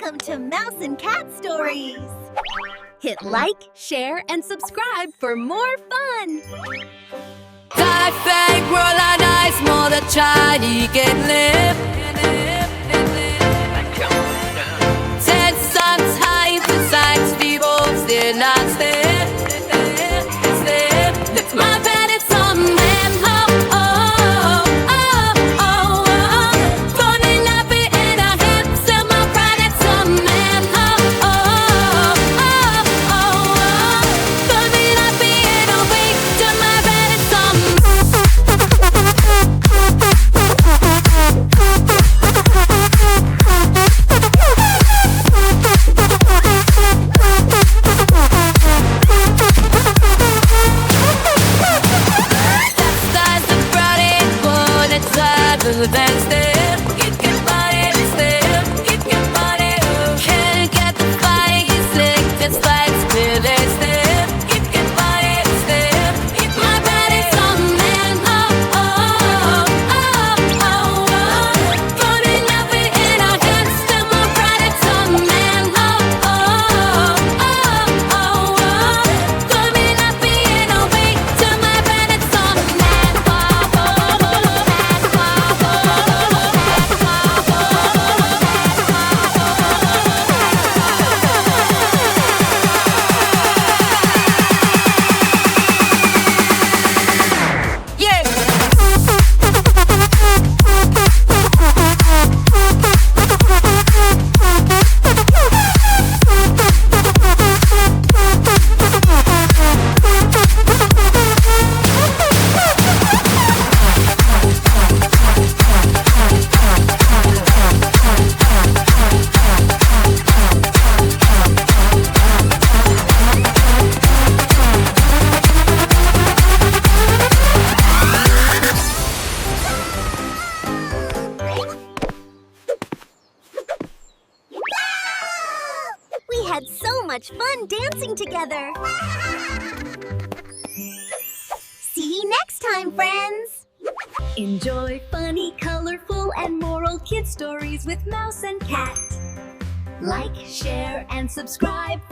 Welcome to Mouse and Cat Stories! Hit like, share, and subscribe for more fun! Fake world and nice more the child you can live. Ten suns high besides people still not stay. It's my bed, it's on man. Oh, oh, oh, oh, oh. Born in happy in a hip, still my pride, it's on man. Oh, oh, oh, oh, oh. Born in happy in a week, to my bed, it's on the best there. It can body this there. It can body. Can't get the fight. He's sick. Just like still is there. It can body this there. If my body's on man. Oh oh oh oh oh. Putting nothing in our hands. Still my pride. It's on man. Oh oh oh oh oh. Put me nothing in a week. Till my bed it's on man. Oh oh oh. We had so much fun dancing together! See you next time, friends! Enjoy funny, colorful, and moral kid stories with Mouse and Cat. Like, share, and subscribe for